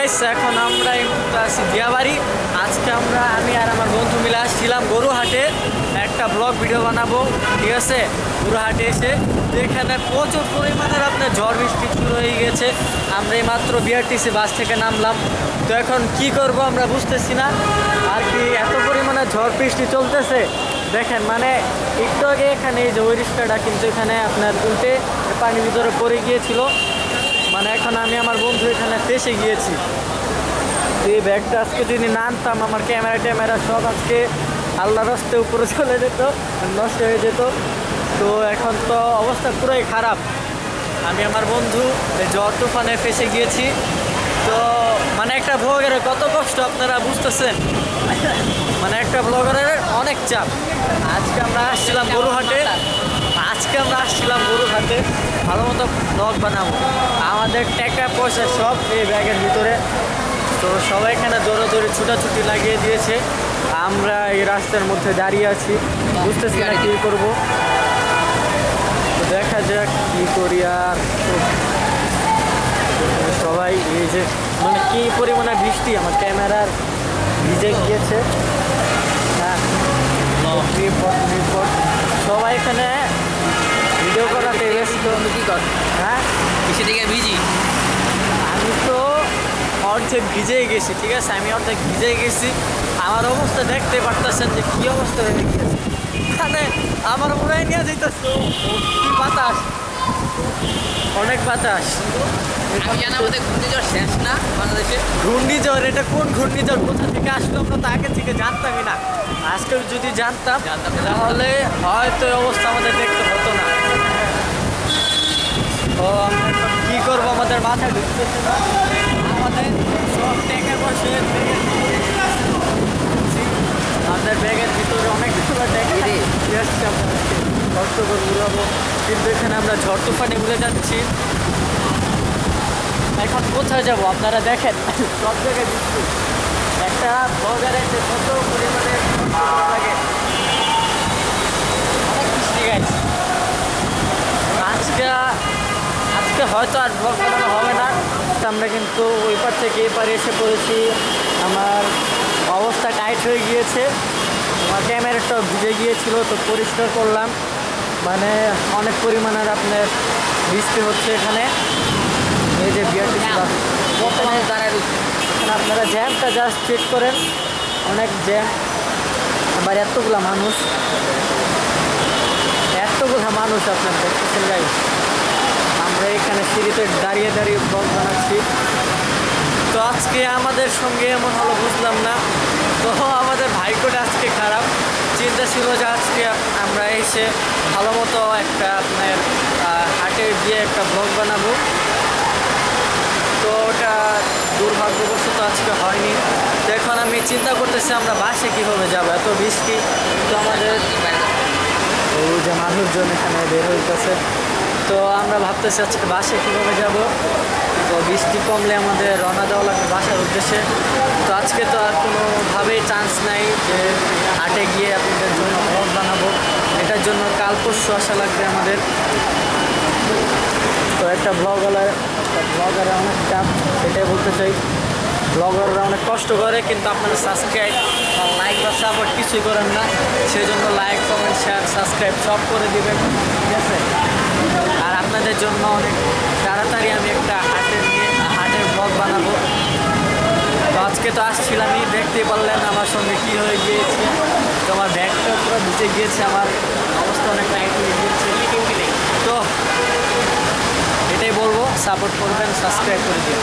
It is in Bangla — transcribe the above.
গাইস, এখন আমরা এই মুহূর্তে আছি দিয়াবাড়ি। আজকে আমি আর আমার বন্ধু মিলে আসছিলাম গরুহাটে একটা ব্লগ ভিডিও বানাবো, ঠিক আছে। গরুহাটে এসে এখানে প্রচুর পরিমাণের আপনার ঝড় বৃষ্টি শুরু হয়ে গেছে। আমরা এই মাত্র বিআরটিসি বাস থেকে নামলাম। তো এখন কি করব আমরা বুঝতেছি না আর কি, এত পরিমাণে ঝড় বৃষ্টি চলতেছে। দেখেন মানে একটু আগে এখানে এই যে ওই রিক্সাটা কিন্তু এখানে আপনার উল্টে পানির ভিতরে পড়ে গিয়েছিল। মানে এখন আমি আমার বন্ধু এখানে ফেসে গিয়েছি। এই ব্যাগটা আজকে যদি না আনতাম আমার ক্যামেরা সব আজকে আল্লাহর রাস্তায় উপরে চলে যেত, নষ্ট হয়ে যেত। তো এখন তো অবস্থা পুরোই খারাপ। আমি আমার বন্ধু এই ঝড় তুফানে ফেসে গিয়েছি। তো মানে একটা ব্লগারের কত কষ্ট আপনারা বুঝতেছেন। মানে একটা ব্লগারের অনেক চাপ। আজকে আমরা আসছিলাম গরুহাটে ভালো মতো ব্লগ বানাবো। আমাদের টাকা পয়সা সব এই ব্যাগের ভিতরে। তো সবাই এখানে দৌড়াদৌড়ি ছুটাছুটি লাগিয়ে দিয়েছে। আমরা এই রাস্তার মধ্যে দাঁড়িয়ে আছি, বুঝতেছি না কী করবো। তো দেখা যাক কী করি। আর সবাই এই যে মানে কী পরিমাণে বৃষ্টি, আমার ক্যামেরার ভিজে গিয়েছে। হ্যাঁ, রিপোর্ট সবাই এখানে ভিডিও করাতে ব্যস্ত। কী কর? হ্যাঁ, কিসে থেকে ভিজি? আমি তো অর্ধেক ভিজেই গেছি, ঠিক আছে। আমি অর্ধেক ভিজেই গেছি। আমার অবস্থা দেখতে পারতেছেন যে কী অবস্থা হয়ে গিয়েছে। মানে আমার মনে নিয়ে যেতেছে কি বাতাস, অনেক বাতাস। আমি জানা আমাদের ঘূর্ণিঝড় শেষ না বাংলাদেশে। ঘূর্ণিঝড়? এটা কোন ঘূর্ণিঝড়, কোথা থেকে আসলো আমরা তো আগে থেকে জানতামই না। আজকে যদি জানতাম তাহলে হয়তো এই অবস্থা আমাদের দেখতে হতো না। তো আমরা এখন কী করবো, আমাদের মাথায় ঢুকতেছে না। আমাদের সব টাকা পয়সা আমাদের ব্যাগের ভিতরে অনেকগুলো টাকা আসছে। আমরা কষ্ট করে উড়াবো, কিন্তু এখানে আমরা ঝড় তুফানে উড়ে যাচ্ছি। এখন কোথায় যাব আপনারা দেখেন, সব জায়গায় দিচ্ছি। একটা ব্লগারের যে কত পরিমাণে লাগে, অনেক বৃষ্টি গাইছে। আজকে হয়তো আর ব্লগ বানানো হবে না। আমরা কিন্তু ওই পার থেকে এই পারে এসে পড়েছি। আমার অবস্থা টাইট হয়ে গিয়েছে, আমার ক্যামেরাটাও ভিজে গিয়েছিল। তো পরিষ্কার করলাম। মানে অনেক পরিমাণের আপনার বৃষ্টি হচ্ছে এখানে। এই যে বিআরটিসি বাস বর্তমানে দাঁড়ায় রয়েছে। এখানে আপনারা জ্যামটা জাস্ট চেক করেন, অনেক জ্যাম। আবার এতগুলা মানুষ আপনার দেখতেছেন গাইস। আমরা এখানে সিঁড়িতে দাঁড়িয়ে ব্লগ বানাচ্ছি। তো আজকে আমাদের সঙ্গে এমন হলো বুঝলাম না। তো আমাদের ভাগ্যটা আজকে খারাপ। চিন্তা ছিল যে আজকে আমরা এসে ভালো মতো একটা আপনার হাটে গিয়ে একটা ব্লগ বানাবো। তো ওটা দুর্ভাগ্যবশত আজকে হয়নি। তো এখন আমি চিন্তা করতেছি আমরা বাসে কীভাবে যাবো, এত বৃষ্টি। তো আমাদের ওই যে মানুষজন এখানে বের হইতেছে। তো আমরা ভাবতেছি আজকে বাসে কীভাবে যাব। তো বৃষ্টি কমলে আমাদের রওনা দেওয়া লাগবে বাসার উদ্দেশ্যে। তো আজকে তো আর কোনোভাবেই চান্স নাই যে হাটে গিয়ে আপনাদের জন্য ব্লগ বানাবো। এটার জন্য কাল পরশু আসা লাগবে আমাদের। তো একটা ব্লগারে অনেক চাপ, এটাই বলতে চাই। ব্লগাররা অনেক কষ্ট করে, কিন্তু আপনারা সাবস্ক্রাইব আর লাইক বা সাপোর্ট কিছুই করেন না। সেই জন্য লাইক, কমেন্ট, শেয়ার, সাবস্ক্রাইব সব করে দিবেন, ঠিক আছে। আর আপনাদের জন্য অনেক তাড়াতাড়ি আমি একটা হাটের ব্লগ বানাবো। তো আজকে তো আসছিলামই, দেখতেই পারলেন আমার সঙ্গে কী হয়ে গিয়েছে। তো আমার ব্যাগটা পুরো ভিজে গিয়েছে, আমার অবস্থা অনেক টাইট হয়ে গিয়েছে। তো এটাই বলবো, সাপোর্ট করবেন, সাবস্ক্রাইব করে দিন।